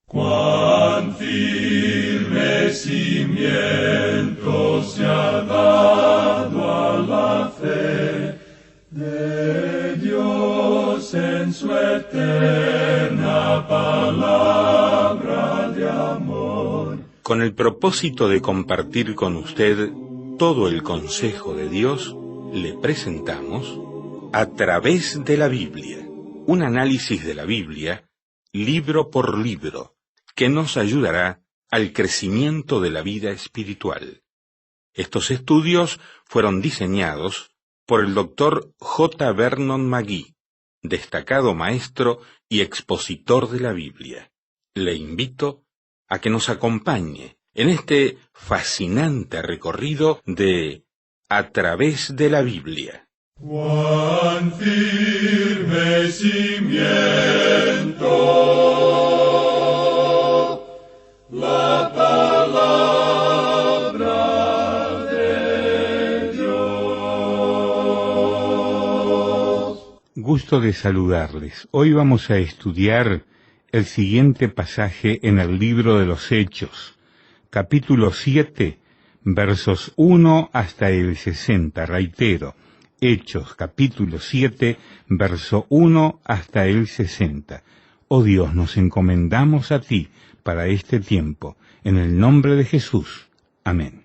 Cuán firme cimiento se ha dado a la fe de Dios en su eterna palabra de amor. Con el propósito de compartir con usted todo el consejo de Dios, le presentamos A través de la Biblia, un análisis de la Biblia, libro por libro, que nos ayudará al crecimiento de la vida espiritual. Estos estudios fueron diseñados por el Dr. J. Vernon McGee, destacado maestro y expositor de la Biblia. Le invito a que nos acompañe en este fascinante recorrido de A través de la Biblia. Cuán firme cimiento la palabra de Dios. Gusto de saludarles. Hoy vamos a estudiar el siguiente pasaje en el libro de los Hechos, capítulo 7, versos 1 hasta el 60. Reitero, Hechos, capítulo 7, verso 1 hasta el 60. Oh Dios, nos encomendamos a ti para este tiempo, en el nombre de Jesús. Amén.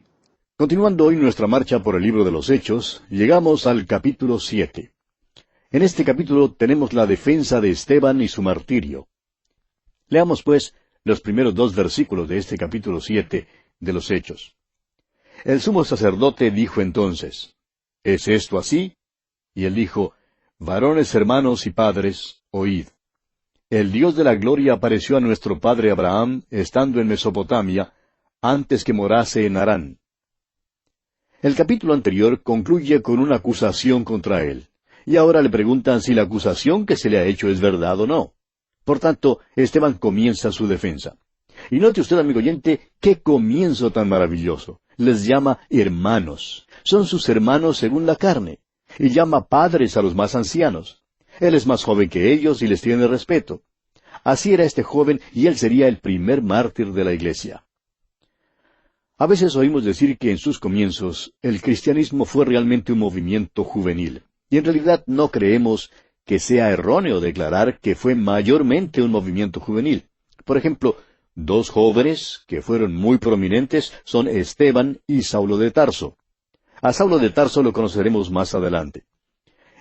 Continuando hoy nuestra marcha por el libro de los Hechos, llegamos al capítulo 7. En este capítulo tenemos la defensa de Esteban y su martirio. Leamos, pues, los primeros 2 versículos de este capítulo 7 de los Hechos. El sumo sacerdote dijo entonces: ¿Es esto así? Y él dijo: Varones, hermanos y padres, oíd. El Dios de la gloria apareció a nuestro padre Abraham, estando en Mesopotamia, antes que morase en Harán. El capítulo anterior concluye con una acusación contra él, y ahora le preguntan si la acusación que se le ha hecho es verdad o no. Por tanto, Esteban comienza su defensa. Y note usted, amigo oyente, qué comienzo tan maravilloso. Les llama hermanos. Son sus hermanos según la carne. Y llama padres a los más ancianos. Él es más joven que ellos y les tiene respeto. Así era este joven, y él sería el primer mártir de la iglesia. A veces oímos decir que en sus comienzos el cristianismo fue realmente un movimiento juvenil. Y en realidad no creemos que sea erróneo declarar que fue mayormente un movimiento juvenil. Por ejemplo, 2 jóvenes que fueron muy prominentes son Esteban y Saulo de Tarso. A Saulo de Tarso lo conoceremos más adelante.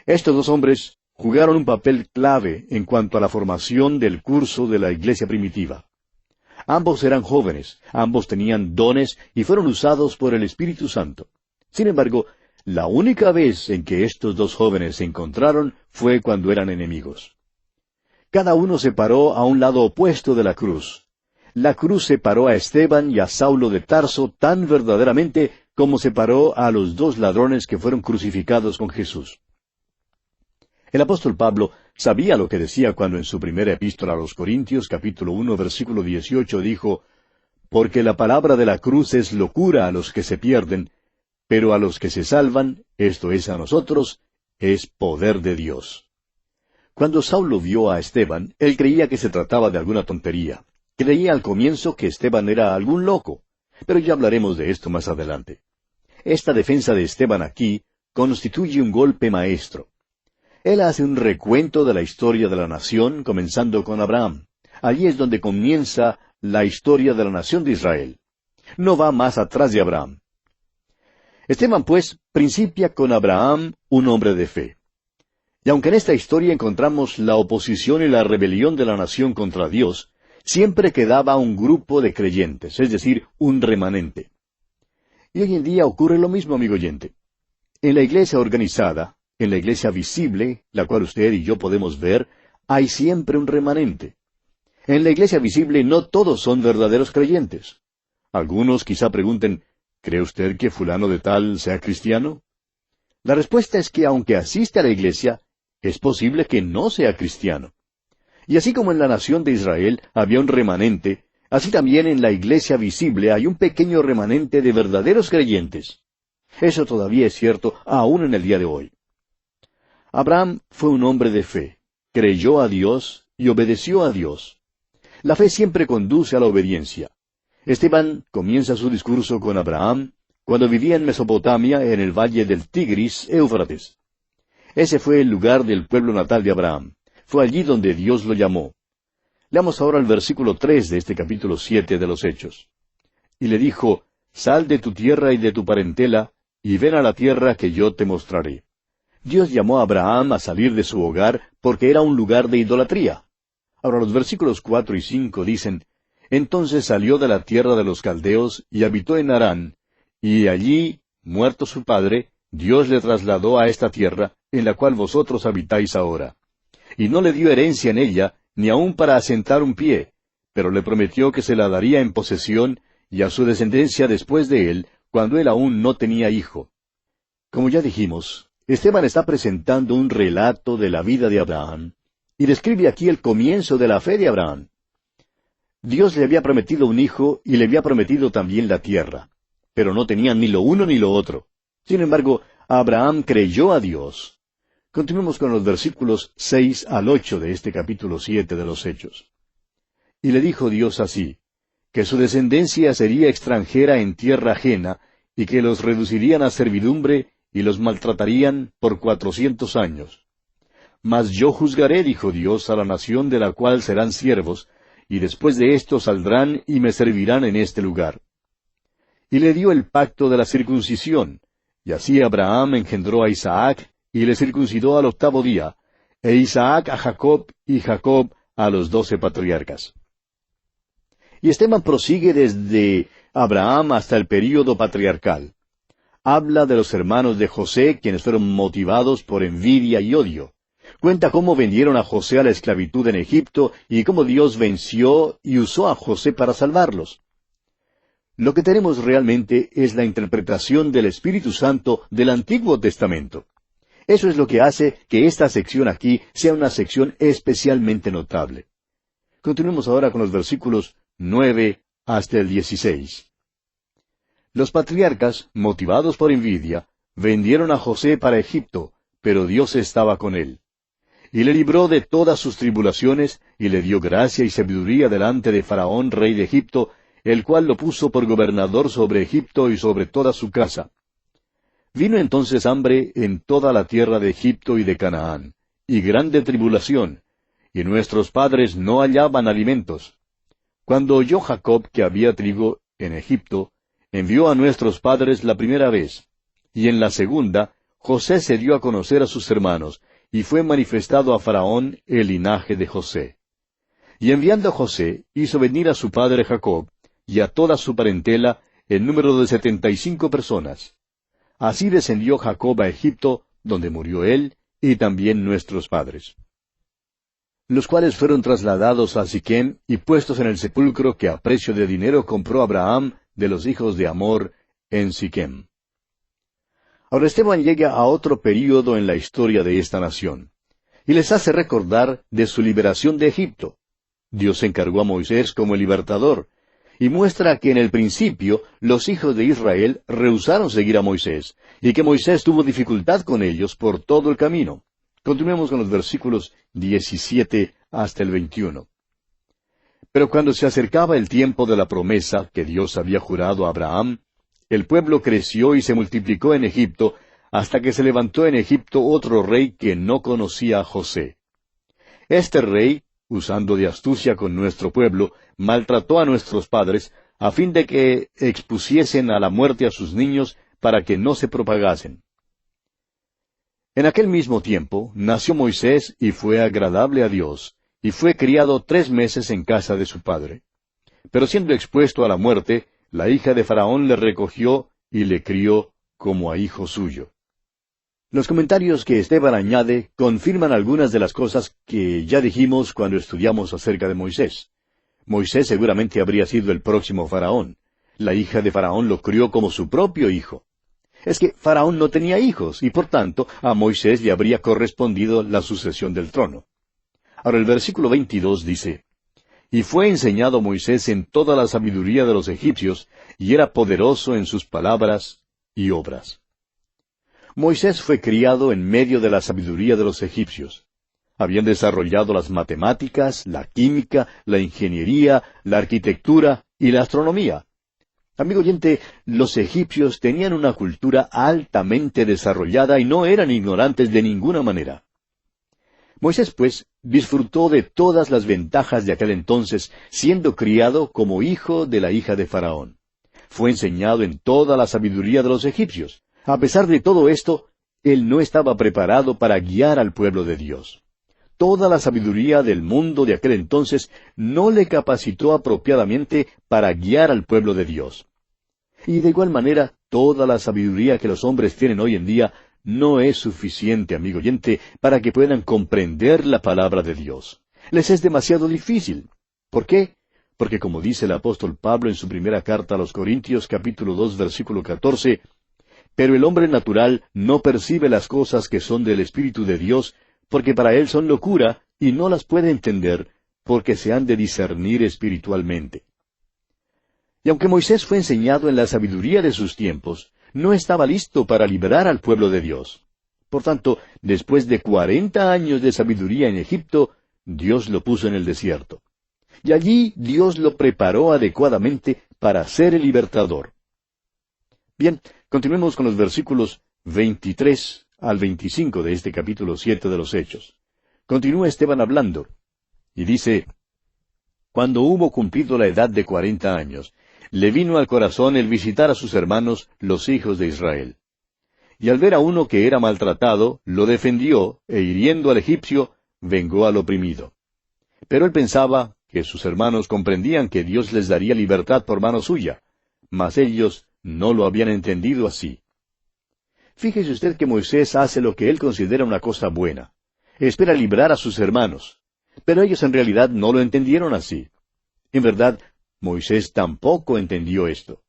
Estos 2 hombres jugaron un papel clave en cuanto a la formación del curso de la iglesia primitiva. Ambos eran jóvenes, ambos tenían dones y fueron usados por el Espíritu Santo. Sin embargo, la única vez en que estos 2 jóvenes se encontraron fue cuando eran enemigos. Cada uno se paró a un lado opuesto de la cruz. La cruz separó a Esteban y a Saulo de Tarso tan verdaderamente como separó a los 2 ladrones que fueron crucificados con Jesús. El apóstol Pablo sabía lo que decía cuando en su primera epístola a los Corintios, capítulo 1, versículo 18, dijo: Porque la palabra de la cruz es locura a los que se pierden, pero a los que se salvan, esto es a nosotros, es poder de Dios. Cuando Saulo vio a Esteban, él creía que se trataba de alguna tontería. Creía al comienzo que Esteban era algún loco, pero ya hablaremos de esto más adelante. Esta defensa de Esteban aquí constituye un golpe maestro. Él hace un recuento de la historia de la nación, comenzando con Abraham. Allí es donde comienza la historia de la nación de Israel. No va más atrás de Abraham. Esteban, pues, principia con Abraham, un hombre de fe. Y aunque en esta historia encontramos la oposición y la rebelión de la nación contra Dios, siempre quedaba un grupo de creyentes, es decir, un remanente. Y hoy en día ocurre lo mismo, amigo oyente. En la iglesia organizada, en la iglesia visible, la cual usted y yo podemos ver, hay siempre un remanente. En la iglesia visible no todos son verdaderos creyentes. Algunos quizá pregunten: ¿cree usted que fulano de tal sea cristiano? La respuesta es que aunque asiste a la iglesia, es posible que no sea cristiano. Y así como en la nación de Israel había un remanente, así también en la iglesia visible hay un pequeño remanente de verdaderos creyentes. Eso todavía es cierto aún en el día de hoy. Abraham fue un hombre de fe, creyó a Dios y obedeció a Dios. La fe siempre conduce a la obediencia. Esteban comienza su discurso con Abraham, cuando vivía en Mesopotamia, en el valle del Tigris, Éufrates. Ese fue el lugar del pueblo natal de Abraham. Fue allí donde Dios lo llamó. Leamos ahora el versículo 3 de este capítulo 7 de los Hechos. Y le dijo, sal de tu tierra y de tu parentela, y ven a la tierra que yo te mostraré. Dios llamó a Abraham a salir de su hogar porque era un lugar de idolatría. Ahora los versículos 4 y 5 dicen, entonces salió de la tierra de los caldeos y habitó en Harán, y allí, muerto su padre, Dios le trasladó a esta tierra, en la cual vosotros habitáis ahora. Y no le dio herencia en ella, ni aun para asentar un pie, pero le prometió que se la daría en posesión, y a su descendencia después de él, cuando él aún no tenía hijo. Como ya dijimos, Esteban está presentando un relato de la vida de Abraham, y describe aquí el comienzo de la fe de Abraham. Dios le había prometido un hijo, y le había prometido también la tierra, pero no tenían ni lo uno ni lo otro. Sin embargo, Abraham creyó a Dios. Continuemos con los versículos 6 al 8 de este capítulo 7 de los Hechos. Y le dijo Dios así, que su descendencia sería extranjera en tierra ajena, y que los reducirían a servidumbre, y los maltratarían por 400 años. Mas yo juzgaré, dijo Dios, a la nación de la cual serán siervos, y después de esto saldrán y me servirán en este lugar. Y le dio el pacto de la circuncisión, y así Abraham engendró a Isaac, y le circuncidó al 8º día, e Isaac a Jacob, y Jacob a los 12 patriarcas. Y Esteban prosigue desde Abraham hasta el período patriarcal. Habla de los hermanos de José, quienes fueron motivados por envidia y odio. Cuenta cómo vendieron a José a la esclavitud en Egipto y cómo Dios venció y usó a José para salvarlos. Lo que tenemos realmente es la interpretación del Espíritu Santo del Antiguo Testamento. Eso es lo que hace que esta sección aquí sea una sección especialmente notable. Continuemos ahora con los versículos 9 hasta el 16. Los patriarcas, motivados por envidia, vendieron a José para Egipto, pero Dios estaba con él. Y le libró de todas sus tribulaciones, y le dio gracia y sabiduría delante de Faraón, rey de Egipto, el cual lo puso por gobernador sobre Egipto y sobre toda su casa. Vino entonces hambre en toda la tierra de Egipto y de Canaán, y grande tribulación, y nuestros padres no hallaban alimentos. Cuando oyó Jacob que había trigo en Egipto, envió a nuestros padres la primera vez, y en la segunda, José se dio a conocer a sus hermanos, y fue manifestado a Faraón el linaje de José. Y enviando a José, hizo venir a su padre Jacob, y a toda su parentela, en número de 75 personas. Así descendió Jacob a Egipto, donde murió él, y también nuestros padres. Los cuales fueron trasladados a Siquem, y puestos en el sepulcro que a precio de dinero compró Abraham de los hijos de Amor en Siquem. Ahora Esteban llega a otro período en la historia de esta nación, y les hace recordar de su liberación de Egipto. Dios encargó a Moisés como el libertador, y muestra que en el principio los hijos de Israel rehusaron seguir a Moisés, y que Moisés tuvo dificultad con ellos por todo el camino. Continuemos con los versículos 17 hasta el 21. Pero cuando se acercaba el tiempo de la promesa que Dios había jurado a Abraham, el pueblo creció y se multiplicó en Egipto, hasta que se levantó en Egipto otro rey que no conocía a José. Este rey, usando de astucia con nuestro pueblo, maltrató a nuestros padres, a fin de que expusiesen a la muerte a sus niños, para que no se propagasen. En aquel mismo tiempo nació Moisés y fue agradable a Dios, y fue criado 3 meses en casa de su padre. Pero siendo expuesto a la muerte, la hija de Faraón le recogió y le crió como a hijo suyo. Los comentarios que Esteban añade confirman algunas de las cosas que ya dijimos cuando estudiamos acerca de Moisés. Moisés seguramente habría sido el próximo Faraón. La hija de Faraón lo crió como su propio hijo. Es que Faraón no tenía hijos, y por tanto a Moisés le habría correspondido la sucesión del trono. Ahora el versículo 22 dice, Y fue enseñado Moisés en toda la sabiduría de los egipcios, y era poderoso en sus palabras y obras. Moisés fue criado en medio de la sabiduría de los egipcios. habían desarrollado las matemáticas, la química, la ingeniería, la arquitectura y la astronomía. Amigo oyente, los egipcios tenían una cultura altamente desarrollada y no eran ignorantes de ninguna manera. Moisés, pues, disfrutó de todas las ventajas de aquel entonces, siendo criado como hijo de la hija de Faraón. Fue enseñado en toda la sabiduría de los egipcios. A pesar de todo esto, él no estaba preparado para guiar al pueblo de Dios. Toda la sabiduría del mundo de aquel entonces no le capacitó apropiadamente para guiar al pueblo de Dios. Y de igual manera, toda la sabiduría que los hombres tienen hoy en día no es suficiente, amigo oyente, para que puedan comprender la palabra de Dios. Les es demasiado difícil. ¿Por qué? Porque como dice el apóstol Pablo en su primera carta a los Corintios, capítulo 2, versículo 14, «Pero el hombre natural no percibe las cosas que son del Espíritu de Dios, porque para él son locura, y no las puede entender, porque se han de discernir espiritualmente». Y aunque Moisés fue enseñado en la sabiduría de sus tiempos, no estaba listo para liberar al pueblo de Dios. Por tanto, después de 40 años de sabiduría en Egipto, Dios lo puso en el desierto. Y allí Dios lo preparó adecuadamente para ser el libertador. Bien, continuemos con los versículos 23 al 25 de este capítulo 7 de los Hechos. Continúa Esteban hablando, y dice, «Cuando hubo cumplido la edad de 40 años, le vino al corazón el visitar a sus hermanos, los hijos de Israel. Y al ver a uno que era maltratado, lo defendió, e hiriendo al egipcio, vengó al oprimido. Pero él pensaba que sus hermanos comprendían que Dios les daría libertad por mano suya, mas ellos no lo habían entendido así. Fíjese usted que Moisés hace lo que él considera una cosa buena. Espera librar a sus hermanos. Pero ellos en realidad no lo entendieron así. En verdad, Moisés tampoco entendió esto.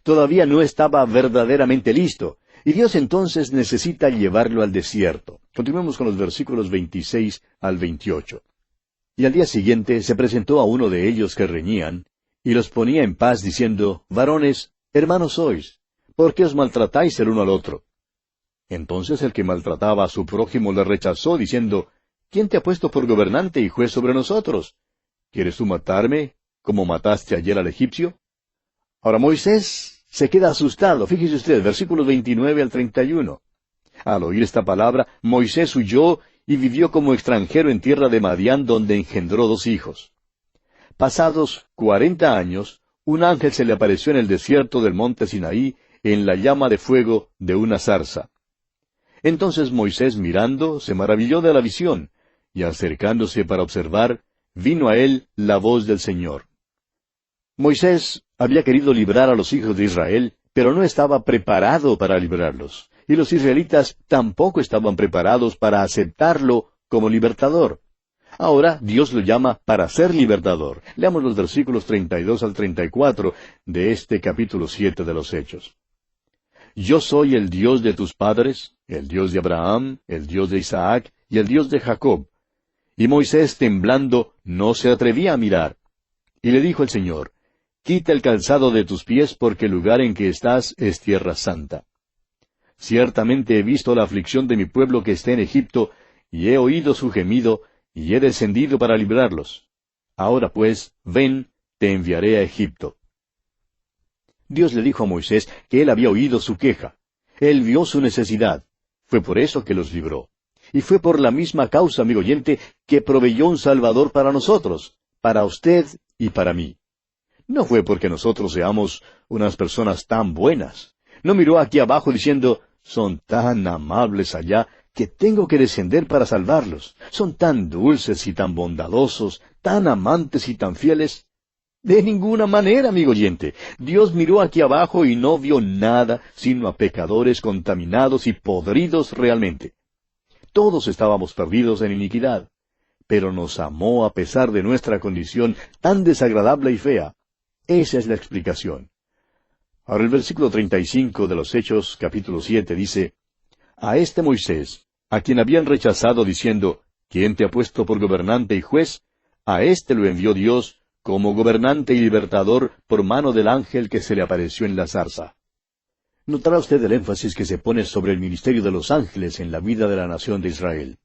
Todavía no estaba verdaderamente listo, y Dios entonces necesita llevarlo al desierto. Continuemos con los versículos 26 al 28. Y al día siguiente se presentó a uno de ellos que reñían, y los ponía en paz diciendo, «Varones, hermanos sois, ¿por qué os maltratáis el uno al otro?» Entonces el que maltrataba a su prójimo le rechazó, diciendo, «¿Quién te ha puesto por gobernante y juez sobre nosotros? ¿Quieres tú matarme, como mataste ayer al egipcio?» Ahora Moisés se queda asustado. Fíjese usted, versículos 29 al 31. Al oír esta palabra, Moisés huyó y vivió como extranjero en tierra de Madián, donde engendró 2 hijos. Pasados 40 años, un ángel se le apareció en el desierto del monte Sinaí, en la llama de fuego de una zarza. Entonces Moisés, mirando, se maravilló de la visión, y acercándose para observar, vino a él la voz del Señor. Moisés había querido librar a los hijos de Israel, pero no estaba preparado para librarlos, y los israelitas tampoco estaban preparados para aceptarlo como libertador. Ahora Dios lo llama para ser libertador. Leamos los versículos 32 al 34 de este capítulo 7 de los Hechos. «Yo soy el Dios de tus padres, el Dios de Abraham, el Dios de Isaac y el Dios de Jacob». Y Moisés, temblando, no se atrevía a mirar. Y le dijo el Señor, «Quita el calzado de tus pies, porque el lugar en que estás es tierra santa. Ciertamente he visto la aflicción de mi pueblo que está en Egipto, y he oído su gemido, y he descendido para librarlos. Ahora pues, ven, te enviaré a Egipto». Dios le dijo a Moisés que él había oído su queja. Él vio su necesidad. Fue por eso que los libró. Y fue por la misma causa, amigo oyente, que proveyó un Salvador para nosotros, para usted y para mí. No fue porque nosotros seamos unas personas tan buenas. No miró aquí abajo diciendo, «Son tan amables allá que tengo que descender para salvarlos. Son tan dulces y tan bondadosos, tan amantes y tan fieles». De ninguna manera, amigo oyente. Dios miró aquí abajo y no vio nada sino a pecadores contaminados y podridos realmente. Todos estábamos perdidos en iniquidad, pero nos amó a pesar de nuestra condición tan desagradable y fea. Esa es la explicación. Ahora el versículo 35 de los Hechos, capítulo 7, dice, «A este Moisés, a quien habían rechazado diciendo, ¿quién te ha puesto por gobernante y juez? A éste lo envió Dios como gobernante y libertador por mano del ángel que se le apareció en la zarza». Notará usted el énfasis que se pone sobre el ministerio de los ángeles en la vida de la nación de Israel.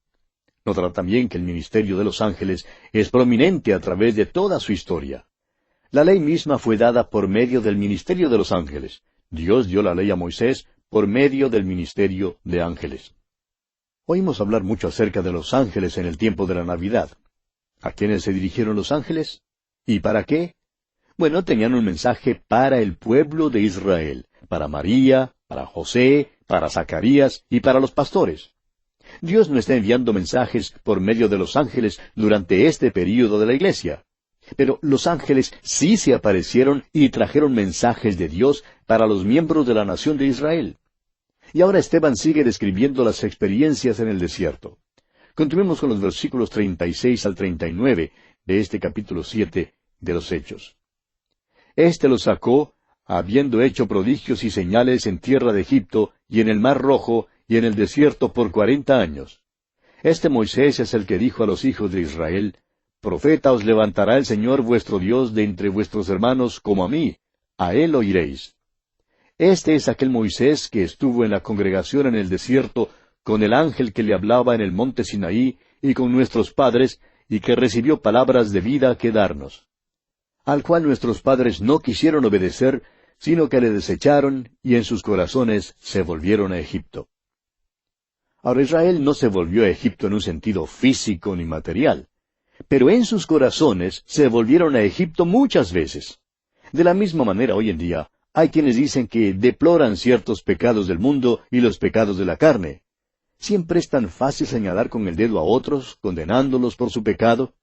Notará también que el ministerio de los ángeles es prominente a través de toda su historia. La ley misma fue dada por medio del ministerio de los ángeles. Dios dio la ley a Moisés por medio del ministerio de ángeles. Oímos hablar mucho acerca de los ángeles en el tiempo de la Navidad. ¿A quiénes se dirigieron los ángeles? ¿Y para qué? Bueno, tenían un mensaje para el pueblo de Israel, para María, para José, para Zacarías y para los pastores. Dios no está enviando mensajes por medio de los ángeles durante este período de la iglesia. Pero los ángeles sí se aparecieron y trajeron mensajes de Dios para los miembros de la nación de Israel. Y ahora Esteban sigue describiendo las experiencias en el desierto. Continuemos con los versículos 36 al 39 de este capítulo 7 de los Hechos. Este los sacó, habiendo hecho prodigios y señales en tierra de Egipto, y en el Mar Rojo, y en el desierto por 40 años. Este Moisés es el que dijo a los hijos de Israel, Profeta os levantará el Señor vuestro Dios de entre vuestros hermanos como a mí, a él oiréis. Este es aquel Moisés que estuvo en la congregación en el desierto, con el ángel que le hablaba en el monte Sinaí, y con nuestros padres, y que recibió palabras de vida que darnos. Al cual nuestros padres no quisieron obedecer, sino que le desecharon, y en sus corazones se volvieron a Egipto. Ahora Israel no se volvió a Egipto en un sentido físico ni material, pero en sus corazones se volvieron a Egipto muchas veces. De la misma manera hoy en día, hay quienes dicen que deploran ciertos pecados del mundo y los pecados de la carne. ¿Siempre es tan fácil señalar con el dedo a otros, condenándolos por su pecado?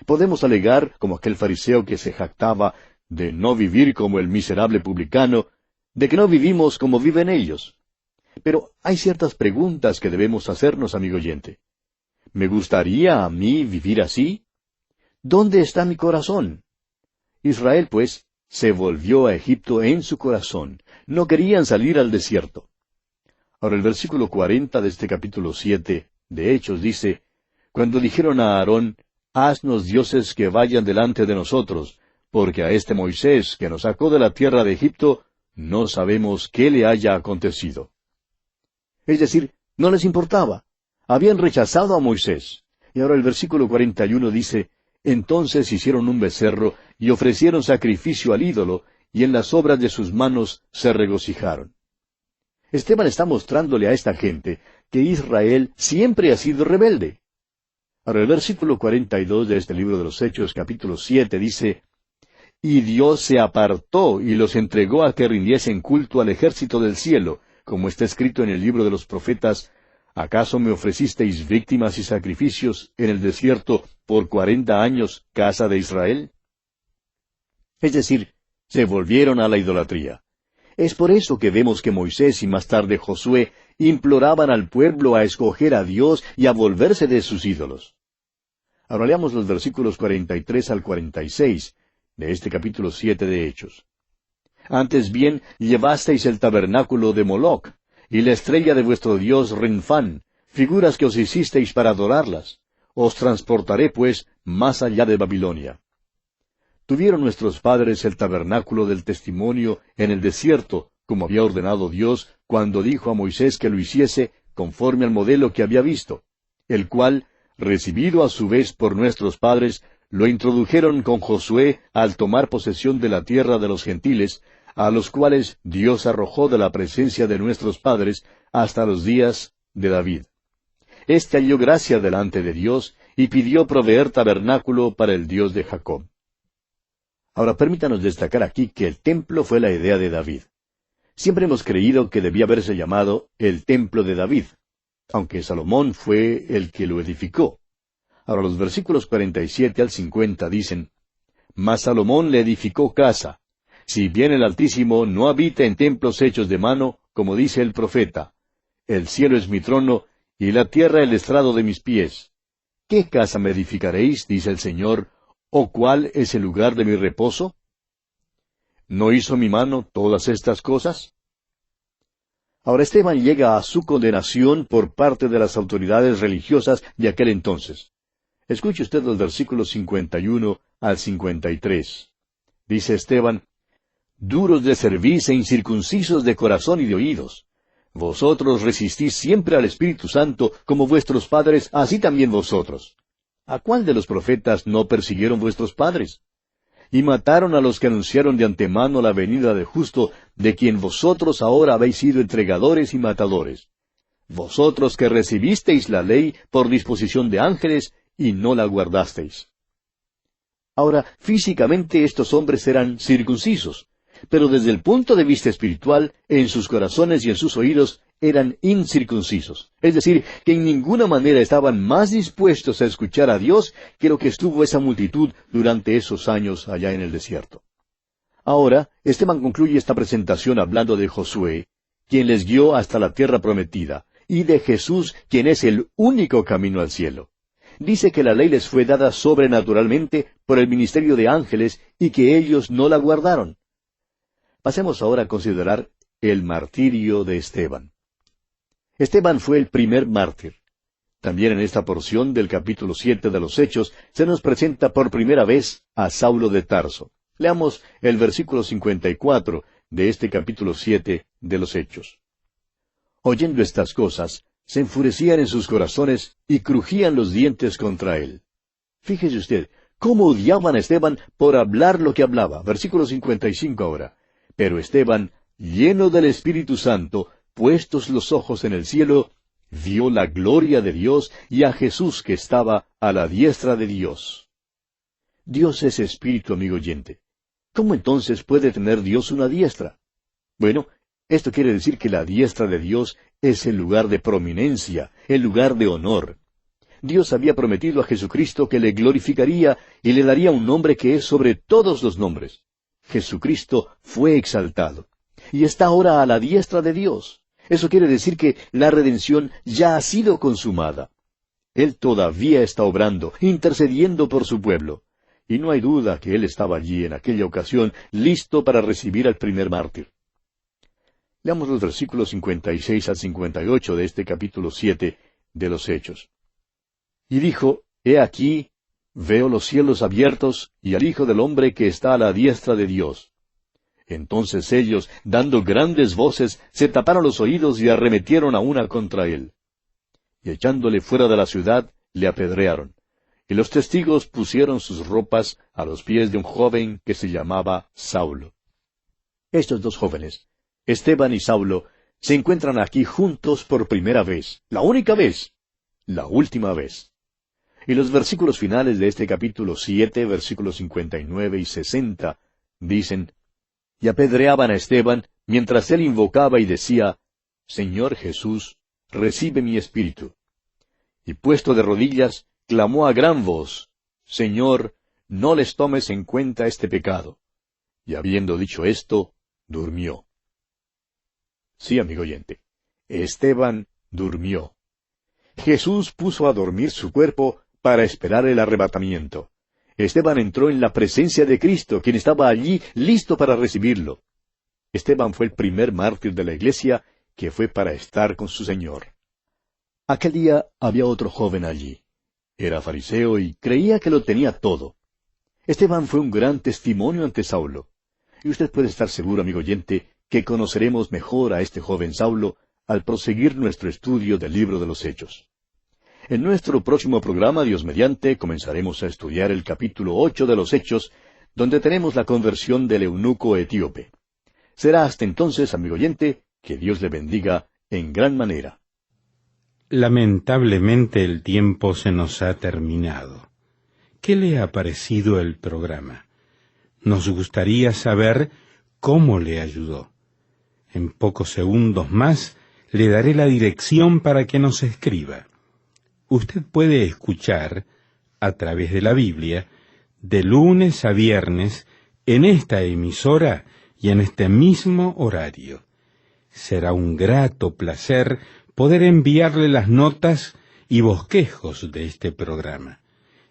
Podemos alegar, como aquel fariseo que se jactaba de no vivir como el miserable publicano, de que no vivimos como viven ellos. Pero hay ciertas preguntas que debemos hacernos, amigo oyente. ¿Me gustaría a mí vivir así? ¿Dónde está mi corazón? Israel, pues, se volvió a Egipto en su corazón. No querían salir al desierto. Ahora el versículo 40 de este capítulo 7 de Hechos dice, Cuando dijeron a Aarón, Haznos dioses que vayan delante de nosotros, porque a este Moisés que nos sacó de la tierra de Egipto, no sabemos qué le haya acontecido. Es decir, no les importaba. Habían rechazado a Moisés. Y ahora el versículo 41 dice, Entonces hicieron un becerro y ofrecieron sacrificio al ídolo, y en las obras de sus manos se regocijaron. Esteban está mostrándole a esta gente que Israel siempre ha sido rebelde. Ahora el versículo 42 de este libro de los Hechos, capítulo 7, dice, Y Dios se apartó y los entregó a que rindiesen culto al ejército del cielo, como está escrito en el libro de los profetas, ¿acaso me ofrecisteis víctimas y sacrificios en el desierto por 40 años, casa de Israel? Es decir, se volvieron a la idolatría. Es por eso que vemos que Moisés y más tarde Josué imploraban al pueblo a escoger a Dios y a volverse de sus ídolos. Ahora leamos los versículos 43 al 46 de este capítulo 7 de Hechos. Antes bien, llevasteis el tabernáculo de Moloc, y la estrella de vuestro dios Renfán, figuras que os hicisteis para adorarlas. Os transportaré, pues, más allá de Babilonia. Tuvieron nuestros padres el tabernáculo del testimonio en el desierto, como había ordenado Dios, cuando dijo a Moisés que lo hiciese conforme al modelo que había visto, el cual, recibido a su vez por nuestros padres, lo introdujeron con Josué al tomar posesión de la tierra de los gentiles, a los cuales Dios arrojó de la presencia de nuestros padres hasta los días de David. Este halló gracia delante de Dios y pidió proveer tabernáculo para el Dios de Jacob. Ahora permítanos destacar aquí que el templo fue la idea de David. Siempre hemos creído que debía haberse llamado el templo de David, aunque Salomón fue el que lo edificó. Ahora los versículos 47 al 50 dicen, Mas Salomón le edificó casa. Si bien el Altísimo no habita en templos hechos de mano, como dice el profeta, el cielo es mi trono, y la tierra el estrado de mis pies. ¿Qué casa me edificaréis, dice el Señor, o cuál es el lugar de mi reposo? ¿No hizo mi mano todas estas cosas? Ahora Esteban llega a su condenación por parte de las autoridades religiosas de aquel entonces. Escuche usted los versículos 51 al 53. Dice Esteban, Duros de cerviz e incircuncisos de corazón y de oídos. Vosotros resistís siempre al Espíritu Santo, como vuestros padres, así también vosotros. ¿A cuál de los profetas no persiguieron vuestros padres? Y mataron a los que anunciaron de antemano la venida del justo, de quien vosotros ahora habéis sido entregadores y matadores. Vosotros que recibisteis la ley por disposición de ángeles, y no la guardasteis. Ahora, físicamente estos hombres eran circuncisos, pero desde el punto de vista espiritual, en sus corazones y en sus oídos, eran incircuncisos. Es decir, que en ninguna manera estaban más dispuestos a escuchar a Dios que lo que estuvo esa multitud durante esos años allá en el desierto. Ahora, Esteban concluye esta presentación hablando de Josué, quien les guió hasta la tierra prometida, y de Jesús, quien es el único camino al cielo. Dice que la ley les fue dada sobrenaturalmente por el ministerio de ángeles y que ellos no la guardaron. Pasemos ahora a considerar el martirio de Esteban. Esteban fue el primer mártir. También en esta porción del capítulo 7 de los Hechos se nos presenta por primera vez a Saulo de Tarso. Leamos el versículo 54 de este capítulo 7 de los Hechos. Oyendo estas cosas, se enfurecían en sus corazones y crujían los dientes contra él. Fíjese usted, cómo odiaban a Esteban por hablar lo que hablaba. Versículo 55 ahora. Pero Esteban, lleno del Espíritu Santo, puestos los ojos en el cielo, vio la gloria de Dios y a Jesús que estaba a la diestra de Dios. Dios es espíritu, amigo oyente. ¿Cómo entonces puede tener Dios una diestra? Bueno, esto quiere decir que la diestra de Dios es el lugar de prominencia, el lugar de honor. Dios había prometido a Jesucristo que le glorificaría y le daría un nombre que es sobre todos los nombres. Jesucristo fue exaltado, y está ahora a la diestra de Dios. Eso quiere decir que la redención ya ha sido consumada. Él todavía está obrando, intercediendo por su pueblo. Y no hay duda que Él estaba allí en aquella ocasión, listo para recibir al primer mártir. Leamos los versículos 56 al 58 de este capítulo 7 de los Hechos. Y dijo, He aquí, veo los cielos abiertos, y al Hijo del Hombre que está a la diestra de Dios. Entonces ellos, dando grandes voces, se taparon los oídos y arremetieron a una contra él. Y echándole fuera de la ciudad, le apedrearon. Y los testigos pusieron sus ropas a los pies de un joven que se llamaba Saulo. Estos dos jóvenes, Esteban y Saulo, se encuentran aquí juntos por primera vez, la única vez, la última vez. Y los versículos finales de este capítulo 7, versículos 59 y 60, dicen, Y apedreaban a Esteban, mientras él invocaba y decía, Señor Jesús, recibe mi espíritu. Y puesto de rodillas, clamó a gran voz, Señor, no les tomes en cuenta este pecado. Y habiendo dicho esto, durmió. Sí, amigo oyente, Esteban durmió. Jesús puso a dormir su cuerpo para esperar el arrebatamiento. Esteban entró en la presencia de Cristo, quien estaba allí listo para recibirlo. Esteban fue el primer mártir de la iglesia que fue para estar con su Señor. Aquel día había otro joven allí. Era fariseo y creía que lo tenía todo. Esteban fue un gran testimonio ante Saulo. Y usted puede estar seguro, amigo oyente, que conoceremos mejor a este joven Saulo al proseguir nuestro estudio del libro de los Hechos. En nuestro próximo programa, Dios mediante, comenzaremos a estudiar el capítulo 8 de los Hechos, donde tenemos la conversión del eunuco etíope. Será hasta entonces, amigo oyente, que Dios le bendiga en gran manera. Lamentablemente el tiempo se nos ha terminado. ¿Qué le ha parecido el programa? Nos gustaría saber cómo le ayudó. En pocos segundos más le daré la dirección para que nos escriba. Usted puede escuchar, a través de la Biblia, de lunes a viernes, en esta emisora y en este mismo horario. Será un grato placer poder enviarle las notas y bosquejos de este programa.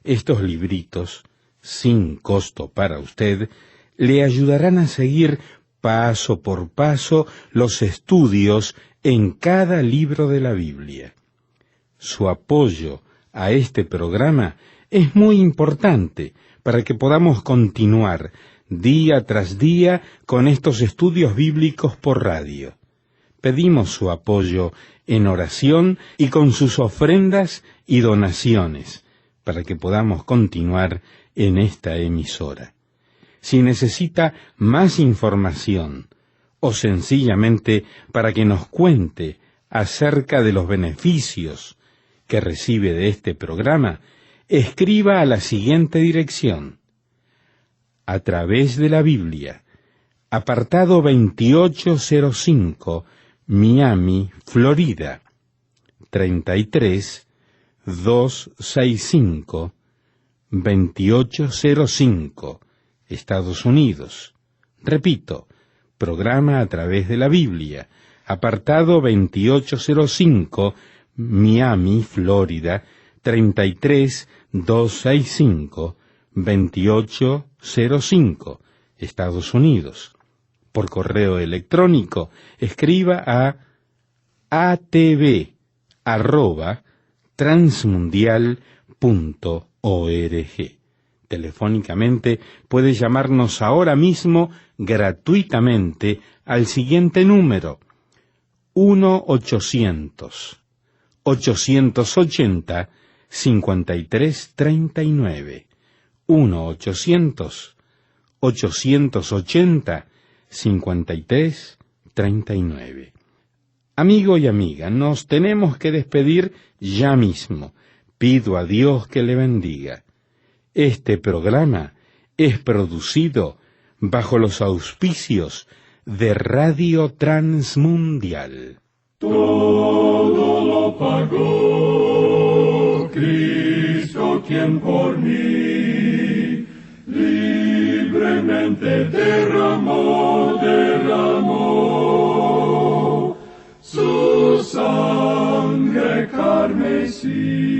Estos libritos, sin costo para usted, le ayudarán a seguir paso por paso los estudios en cada libro de la Biblia. Su apoyo a este programa es muy importante para que podamos continuar día tras día con estos estudios bíblicos por radio. Pedimos su apoyo en oración y con sus ofrendas y donaciones para que podamos continuar en esta emisora. Si necesita más información o sencillamente para que nos cuente acerca de los beneficios que recibe de este programa, escriba a la siguiente dirección: A través de la Biblia, apartado 2805, Miami, Florida, 33265, 2805, Estados Unidos. Repito, programa A través de la Biblia, apartado 2805, Miami, Florida, 33265, 2805, Estados Unidos. Por correo electrónico, escriba a atv@transmundial.org. Telefónicamente puede llamarnos ahora mismo gratuitamente al siguiente número: 1-800-880-5339. 1-800-880-5339. Amigo y amiga, nos tenemos que despedir ya mismo. Pido a Dios que le bendiga. Este programa es producido bajo los auspicios de Radio Transmundial. Todo lo pagó Cristo, quien por mí libremente derramó su sangre carmesí.